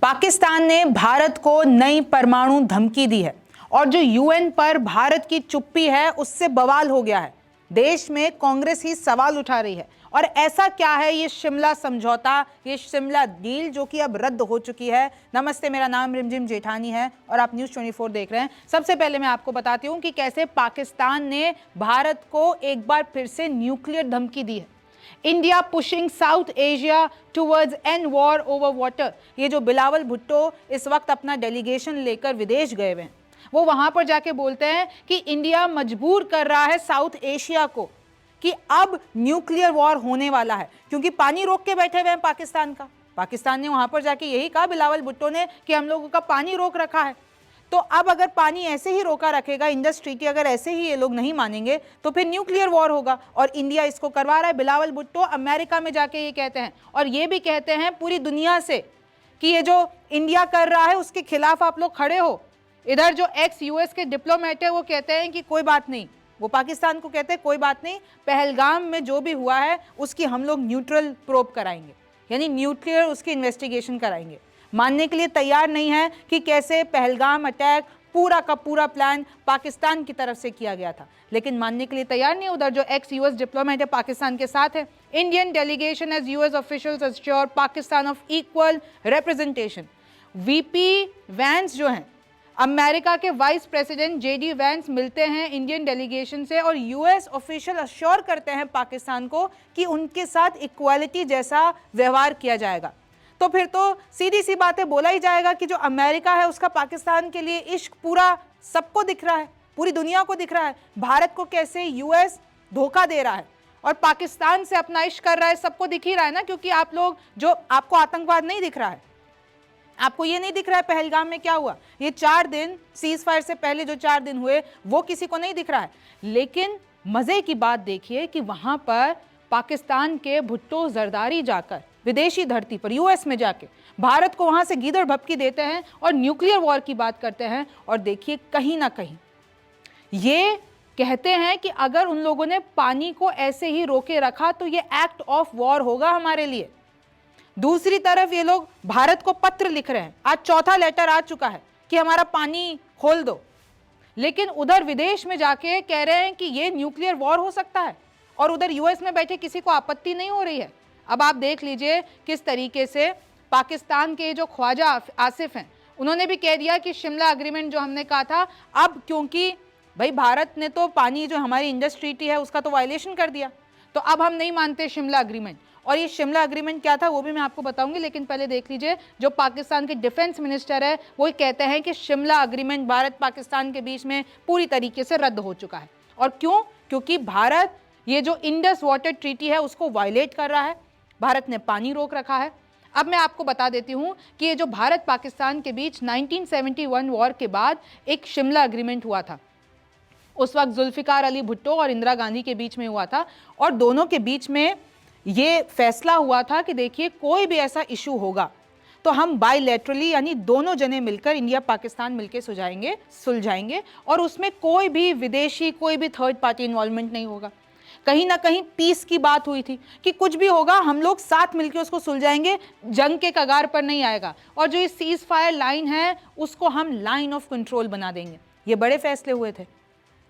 पाकिस्तान ने भारत को नई परमाणु धमकी दी है और जो यूएन पर भारत की चुप्पी है उससे बवाल हो गया है। देश में कांग्रेस ही सवाल उठा रही है और ऐसा क्या है ये शिमला समझौता, ये शिमला डील जो कि अब रद्द हो चुकी है। नमस्ते, मेरा नाम रिमझिम जेठानी है और आप न्यूज़ 24 देख रहे हैं। सबसे पहले मैं आपको बताती हूं कि कैसे पाकिस्तान ने भारत को एक बार फिर से न्यूक्लियर धमकी दी है। India pushing South Asia towards and war over water. ये जो बिलावल भुट्टो इस वक्त अपना डेलीगेशन लेकर विदेश गए हुए हैं, वो वहां पर जाके बोलते हैं कि इंडिया मजबूर कर रहा है साउथ एशिया को कि अब न्यूक्लियर वॉर होने वाला है, क्योंकि पानी रोक के बैठे हुए हैं पाकिस्तान का। पाकिस्तान ने वहां पर जाके यही कहा बिलावल भुट्टो ने कि हम लोगों का पानी रोक रखा है। तो अब अगर पानी ऐसे ही रोका रखेगा, इंडस्ट्री की अगर ऐसे ही ये लोग नहीं मानेंगे तो फिर न्यूक्लियर वॉर होगा और इंडिया इसको करवा रहा है। बिलावल भुट्टो अमेरिका में जाके ये कहते हैं और ये भी कहते हैं पूरी दुनिया से कि ये जो इंडिया कर रहा है उसके खिलाफ आप लोग खड़े हो। इधर जो एक्स यूएस के डिप्लोमेट है वो कहते हैं कि कोई बात नहीं, वो पाकिस्तान को कहते हैं कोई बात नहीं, पहलगाम में जो भी हुआ है उसकी हम लोग न्यूट्रल प्रोब कराएंगे, यानी न्यूक्लियर उसकी इन्वेस्टिगेशन कराएंगे। मानने के लिए तैयार नहीं है कि कैसे पहलगाम अटैक पूरा का पूरा प्लान पाकिस्तान की तरफ से किया गया था, लेकिन मानने के लिए तैयार नहीं। उधर जो एक्स यूएस डिप्लोमेट है पाकिस्तान के साथ है। Indian delegation as US officials assure Pakistan of equal representation. VP Vance जो हैं, अमेरिका के वाइस प्रेसिडेंट जेडी वैंस मिलते हैं इंडियन डेलीगेशन से और यूएस ऑफिशियल अश्योर करते हैं पाकिस्तान को कि उनके साथ इक्वालिटी जैसा व्यवहार किया जाएगा। तो फिर तो सीधी सी बातें बोला ही जाएगा कि जो अमेरिका है उसका पाकिस्तान के लिए इश्क पूरा सबको दिख रहा है, पूरी दुनिया को दिख रहा है। भारत को कैसे यूएस धोखा दे रहा है और पाकिस्तान से अपना इश्क कर रहा है, सबको दिख ही रहा है ना। क्योंकि आप लोग जो, आपको आतंकवाद नहीं दिख रहा है, आपको ये नहीं दिख रहा है पहलगाम में क्या हुआ, ये 4 दिन सीज फायर से पहले जो 4 दिन हुए वो किसी को नहीं दिख रहा है। लेकिन मजे की बात देखिए कि वहां पर पाकिस्तान के भुट्टो जरदारी जाकर विदेशी धरती पर यूएस में जाके भारत को वहां से गीदड़ भपकी देते हैं और न्यूक्लियर वॉर की बात करते हैं। और देखिए कहीं ना कहीं ये कहते हैं कि अगर उन लोगों ने पानी को ऐसे ही रोके रखा तो ये एक्ट ऑफ वॉर होगा हमारे लिए। दूसरी तरफ ये लोग भारत को पत्र लिख रहे हैं, आज चौथा लेटर आ चुका है कि हमारा पानी खोल दो, लेकिन उधर विदेश में जाके कह रहे हैं कि ये न्यूक्लियर वॉर हो सकता है और उधर यूएस में बैठे किसी को आपत्ति नहीं हो रही है। अब आप देख लीजिए किस तरीके से पाकिस्तान के जो ख्वाजा आसिफ हैं उन्होंने भी कह दिया कि शिमला अग्रीमेंट जो हमने कहा था, अब क्योंकि भाई भारत ने तो पानी जो हमारी इंडस ट्रीटी है उसका तो वायलेशन कर दिया, तो अब हम नहीं मानते शिमला अग्रीमेंट। और ये शिमला अग्रीमेंट क्या था वो भी मैं आपको बताऊंगी, लेकिन पहले देख लीजिए जो पाकिस्तान के डिफेंस मिनिस्टर है वो कहते हैं कि शिमला अग्रीमेंट भारत पाकिस्तान के बीच में पूरी तरीके से रद्द हो चुका है। और क्यों? क्योंकि भारत ये जो इंडस वाटर ट्रीटी है उसको वायलेट कर रहा है, भारत ने पानी रोक रखा है। अब मैं आपको बता देती हूं कि ये जो भारत पाकिस्तान के बीच 1971 वॉर के बाद एक शिमला अग्रीमेंट हुआ था, उस वक्त जुल्फिकार अली भुट्टो और इंदिरा गांधी के बीच में हुआ था और दोनों के बीच में ये फैसला हुआ था कि देखिए कोई भी ऐसा इशू होगा तो हम बायलैटरली यानी दोनों जने मिलकर, इंडिया पाकिस्तान मिलकर सुलझाएंगे और उसमें कोई भी विदेशी, कोई भी थर्ड पार्टी इन्वॉल्वमेंट नहीं होगा। कहीं ना कहीं पीस की बात हुई थी कि कुछ भी होगा हम लोग साथ मिलकर उसको सुलझाएंगे, जंग के कगार पर नहीं आएगा और जो ये सीज फायर लाइन है उसको हम लाइन ऑफ कंट्रोल बना देंगे। ये बड़े फैसले हुए थे।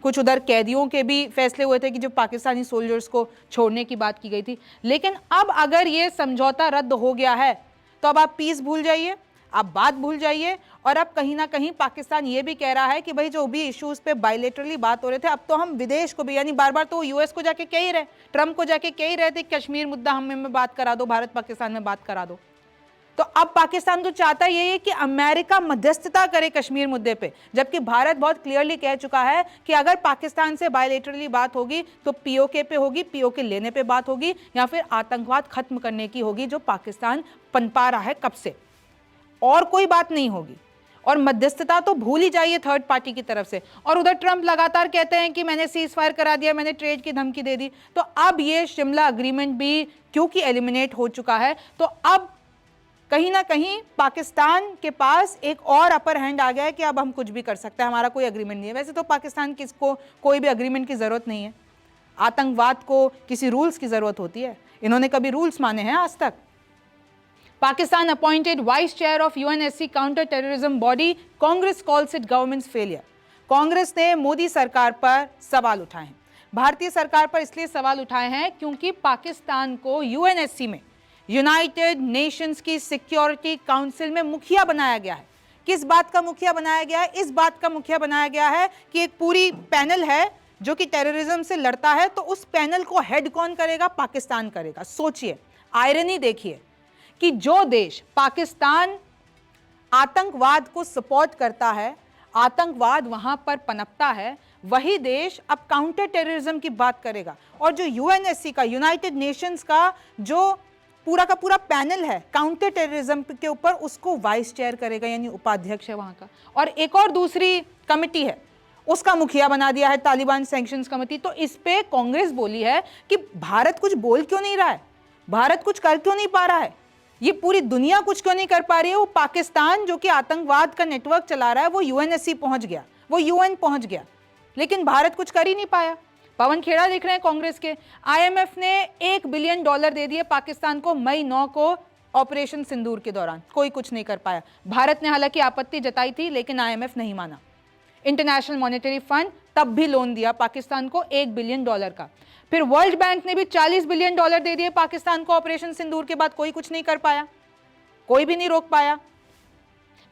कुछ उधर कैदियों के भी फैसले हुए थे कि जो पाकिस्तानी सोल्जर्स को छोड़ने की बात की गई थी। लेकिन अब अगर ये समझौता रद्द हो गया है तो अब आप पीस भूल जाइए, आप बात भूल जाइए। और अब कहीं ना कहीं पाकिस्तान ये भी कह रहा है कि भाई जो भी इश्यूज पे बायलैटरली बात हो रहे थे अब तो हम विदेश को भी, यानी बार बार तो यूएस को जाके कह ही रहे, ट्रम्प को जाके कह ही रहे थे कश्मीर मुद्दा हमें बात करा दो, भारत पाकिस्तान में बात करा दो। तो अब पाकिस्तान तो चाहता ये है कि अमेरिका मध्यस्थता करे कश्मीर मुद्दे पे, जबकि भारत बहुत क्लियरली कह चुका है कि अगर पाकिस्तान से बायलैटरली बात होगी तो पीओके पे होगी, पीओके लेने पे बात होगी या फिर आतंकवाद खत्म करने की होगी जो पाकिस्तान पनपा रहा है कब से, और कोई बात नहीं होगी। और मध्यस्थता तो भूल ही जाइए थर्ड पार्टी की तरफ से। और उधर ट्रंप लगातार कहते हैं कि मैंने सीज फायर करा दिया, मैंने ट्रेड की धमकी दे दी। तो अब ये शिमला अग्रीमेंट भी क्योंकि एलिमिनेट हो चुका है तो अब कहीं ना कहीं पाकिस्तान के पास एक और अपर हैंड आ गया है कि अब हम कुछ भी कर सकते हैं, हमारा कोई अग्रीमेंट नहीं है। वैसे तो पाकिस्तान किसको कोई भी अग्रीमेंट की ज़रूरत नहीं है, आतंकवाद को किसी रूल्स की ज़रूरत होती है। इन्होंने कभी रूल्स माने हैं आज तक? Pakistan appointed vice chair of UNSC counter terrorism body. Congress calls it government's failure. Congress ने मोदी सरकार पर सवाल उठाए हैं, भारतीय सरकार पर इसलिए सवाल उठाए हैं क्योंकि पाकिस्तान को यूएनएससी में, यूनाइटेड नेशंस की सिक्योरिटी काउंसिल में मुखिया बनाया गया है। किस बात का मुखिया बनाया गया है? इस बात का मुखिया बनाया गया है कि एक पूरी पैनल है जो कि टेररिज्म से लड़ता है, तो उस पैनल को हेड कौन करेगा? पाकिस्तान करेगा। सोचिए, आयरनी देखिए कि जो देश पाकिस्तान आतंकवाद को सपोर्ट करता है, आतंकवाद वहां पर पनपता है, वही देश अब काउंटर टेररिज्म की बात करेगा। और जो यूएनएससी का, यूनाइटेड नेशंस का जो पूरा का पूरा पैनल है काउंटर टेररिज्म के ऊपर, उसको वाइस चेयर करेगा, यानी उपाध्यक्ष है वहां का। और एक और दूसरी कमेटी है, उसका मुखिया बना दिया है तालिबान सैंक्शंस कमेटी। तो इस पे कांग्रेस बोली है कि भारत कुछ बोल क्यों नहीं रहा है, भारत कुछ कर क्यों नहीं पा रहा है, ये पूरी दुनिया कुछ क्यों नहीं कर पा रही है। वो पाकिस्तान जो कि आतंकवाद का नेटवर्क चला रहा है, वो यूएनएससी पहुंच गया, वो यूएन पहुंच गया, लेकिन भारत कुछ कर ही नहीं पाया। पवन खेड़ा दिख रहे हैं कांग्रेस के। आईएमएफ ने $1 बिलियन दे दिए पाकिस्तान को मई 9 को ऑपरेशन सिंदूर के दौरान, कोई कुछ नहीं कर पाया। भारत ने हालांकि आपत्ति जताई थी, लेकिन आईएमएफ नहीं माना। इंटरनेशनल मॉनेटरी फंड तब भी लोन दिया पाकिस्तान को $1 बिलियन का। फिर वर्ल्ड बैंक ने भी $40 बिलियन दे दिए पाकिस्तान को ऑपरेशन सिंदूर के बाद, कोई कुछ नहीं कर पाया, कोई भी नहीं रोक पाया।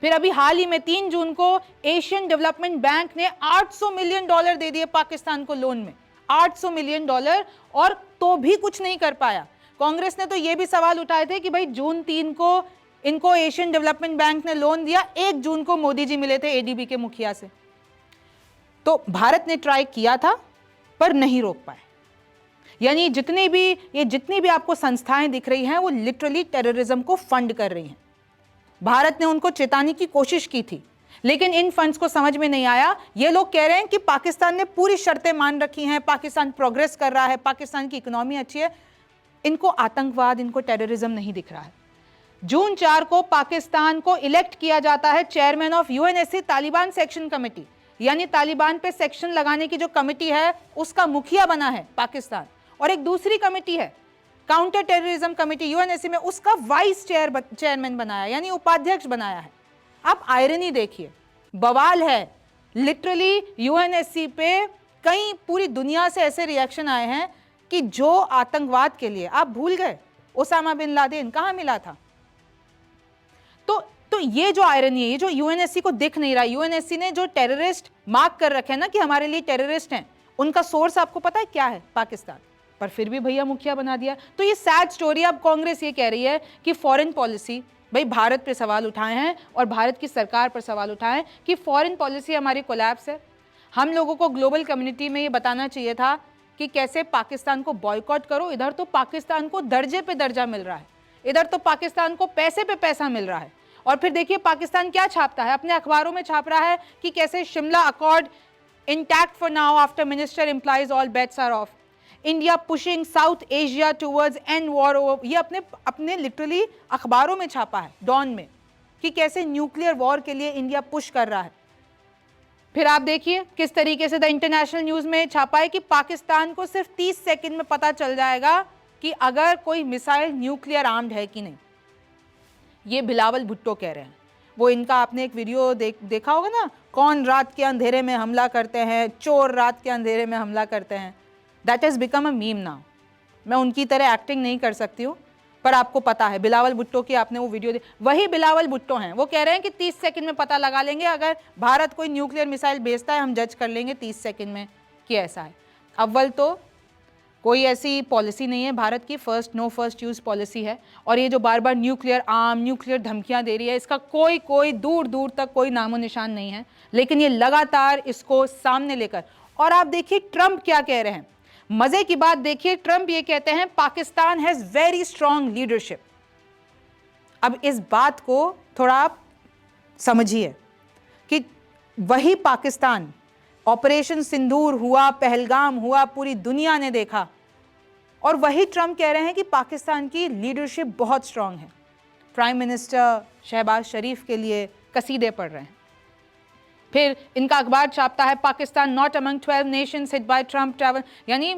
फिर अभी हाल ही में 3 जून को एशियन डेवलपमेंट बैंक ने $800 मिलियन दे दिए पाकिस्तान को लोन में, $800 मिलियन, और तो भी कुछ नहीं कर पाया। कांग्रेस ने तो ये भी सवाल उठाए थे कि भाई जून 3 को इनको एशियन डेवलपमेंट बैंक ने लोन दिया, 1 जून को मोदी जी मिले थे एडीबी के मुखिया से। तो भारत ने ट्राई किया था पर नहीं रोक पाए। यानी जितनी भी आपको संस्थाएं दिख रही हैं, वो लिटरली टेररिज्म को फंड कर रही हैं। भारत ने उनको चेताने की कोशिश की थी, लेकिन इन फंड्स को समझ में नहीं आया। ये लोग कह रहे हैं कि पाकिस्तान ने पूरी शर्तें मान रखी हैं, पाकिस्तान प्रोग्रेस कर रहा है, पाकिस्तान की इकोनॉमी अच्छी है, इनको आतंकवाद, इनको टेररिज्म नहीं दिख रहा है। जून 4 को पाकिस्तान को इलेक्ट किया जाता है chairman of UNSC Taliban section committee, यानी तालिबान पे सेक्शन लगाने की जो कमेटी है उसका मुखिया बना है पाकिस्तान। और एक दूसरी कमेटी है काउंटर टेररिज्म कमेटी यूएनएससी में, उसका वाइस चेयरमैन बनाया, यानी उपाध्यक्ष बनाया है। आप आयरनी देखिए, बवाल है। लिटरली यूएनएससी पे कई पूरी दुनिया से ऐसे रिएक्शन आए हैं कि जो आतंकवाद के लिए, आप भूल गए ओसामा बिन लादेन कहां मिला था। तो ये जो आयरनी है, ये जो यूएनएससी को दिख नहीं रहा, यूएनएससी ने जो टेररिस्ट मार्क कर रखे हैं ना कि हमारे लिए टेररिस्ट हैं, उनका सोर्स आपको पता है क्या है? पाकिस्तान। पर फिर भी भैया मुखिया बना दिया। तो ये सैड स्टोरी। अब कांग्रेस ये कह रही है कि फॉरेन पॉलिसी, भाई भारत पे सवाल उठाए हैं और भारत की सरकार पर सवाल उठाए कि फॉरेन पॉलिसी हमारी कोलैप्स है। हम लोगों को ग्लोबल कम्युनिटी में ये बताना चाहिए था कि कैसे पाकिस्तान को बॉयकॉट करो। इधर तो पाकिस्तान को दर्जे पे दर्जा मिल रहा है, इधर तो पाकिस्तान को पैसे पे पैसा मिल रहा है। और फिर देखिए पाकिस्तान क्या छापता है, अपने अखबारों में छाप रहा है कि कैसे Shimla accord intact for now after minister implies all bets are off, India pushing South Asia towards end war over. ये अपने लिटरली अखबारों में छापा है, डॉन में, कि कैसे न्यूक्लियर वॉर के लिए इंडिया पुश कर रहा है। फिर आप देखिए किस तरीके से द इंटरनेशनल न्यूज में छापा है कि पाकिस्तान को सिर्फ 30 सेकंड में पता चल जाएगा कि अगर कोई मिसाइल न्यूक्लियर आर्म्ड है कि नहीं। ये बिलावल भुट्टो कह रहे हैं। वो इनका आपने एक वीडियो देखा होगा ना, कौन रात के अंधेरे में हमला करते हैं, चोर रात के अंधेरे में हमला करते हैं। That has become a meme now. मैं उनकी तरह एक्टिंग नहीं कर सकती हूँ, पर आपको पता है बिलावल भुट्टो की आपने वो वीडियो वही बिलावल भुट्टो हैं। वो कह रहे हैं कि 30 सेकंड में पता लगा लेंगे, अगर भारत कोई न्यूक्लियर मिसाइल भेजता है हम जज कर लेंगे 30 सेकंड में कि ऐसा है। अव्वल तो कोई ऐसी पॉलिसी नहीं है भारत की, नो फर्स्ट यूज़ पॉलिसी है। और ये जो बार बार न्यूक्लियर आर्म, न्यूक्लियर धमकियां दे रही है, इसका कोई दूर दूर तक कोई नामो निशान नहीं है। लेकिन ये लगातार इसको सामने लेकर, और आप देखिए ट्रंप क्या कह रहे हैं। मजे की बात देखिए, ट्रंप ये कहते हैं Pakistan has very strong leadership. अब इस बात को थोड़ा आप समझिए कि वही पाकिस्तान, ऑपरेशन सिंदूर हुआ, पहलगाम हुआ, पूरी दुनिया ने देखा, और वही ट्रंप कह रहे हैं कि पाकिस्तान की लीडरशिप बहुत स्ट्रांग है। प्राइम मिनिस्टर शहबाज शरीफ के लिए कसीदे पढ़ रहे हैं। फिर इनका अखबार छापता है Pakistan not among 12 Nations hit by Trump travel, यानी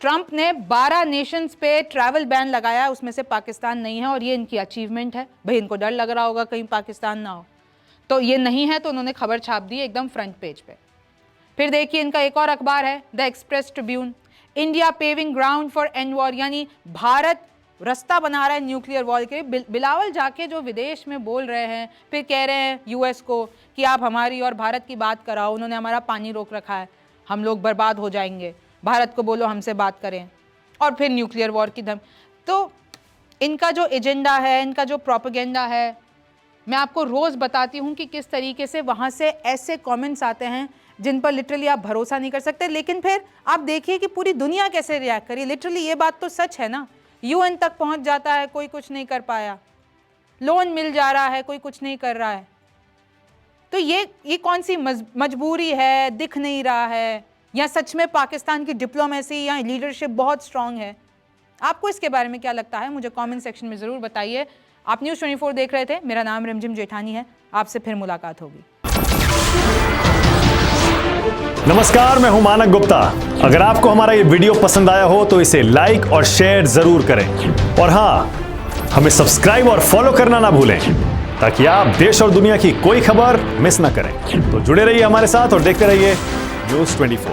ट्रंप ने 12 नेशंस पे ट्रैवल बैन लगाया, उसमें से पाकिस्तान नहीं है और ये इनकी अचीवमेंट है। भाई इनको डर लग रहा होगा कहीं पाकिस्तान ना हो, तो ये नहीं है तो उन्होंने खबर छाप दी एकदम फ्रंट पेज पे। फिर देखिए इनका एक और अखबार है the express Tribune, India paving ground for and war, यानी भारत रास्ता बना रहा है न्यूक्लियर वॉर के। बिलावल जाके जो विदेश में बोल रहे हैं, फिर कह रहे हैं यूएस को कि आप हमारी और भारत की बात कराओ, उन्होंने हमारा पानी रोक रखा है, हम लोग बर्बाद हो जाएंगे, भारत को बोलो हमसे बात करें, और फिर न्यूक्लियर वॉर की धम। तो इनका जो एजेंडा है, इनका जो प्रोपेगेंडा है, मैं आपको रोज़ बताती हूँ कि किस तरीके से वहाँ से ऐसे कमेंट्स आते हैं जिन पर लिटरली आप भरोसा नहीं कर सकते। लेकिन फिर आप देखिए कि पूरी दुनिया कैसे रिएक्ट करी। लिटरली ये बात तो सच है ना, यूएन तक पहुँच जाता है, कोई कुछ नहीं कर पाया, लोन मिल जा रहा है, कोई कुछ नहीं कर रहा है। तो ये कौन सी मजबूरी है, दिख नहीं रहा है, या सच में पाकिस्तान की डिप्लोमेसी या लीडरशिप बहुत स्ट्रांग है? आपको इसके बारे में क्या लगता है, मुझे कमेंट सेक्शन में ज़रूर बताइए। आप न्यूज़ 24 देख रहे थे, मेरा नाम रिमझिम जेठानी है, आपसे फिर मुलाकात होगी। नमस्कार, मैं हूं मानक गुप्ता। अगर आपको हमारा ये वीडियो पसंद आया हो तो इसे लाइक और शेयर जरूर करें, और हाँ, हमें सब्सक्राइब और फॉलो करना ना भूलें ताकि आप देश और दुनिया की कोई खबर मिस ना करें। तो जुड़े रहिए हमारे साथ और देखते रहिए न्यूज़ 24।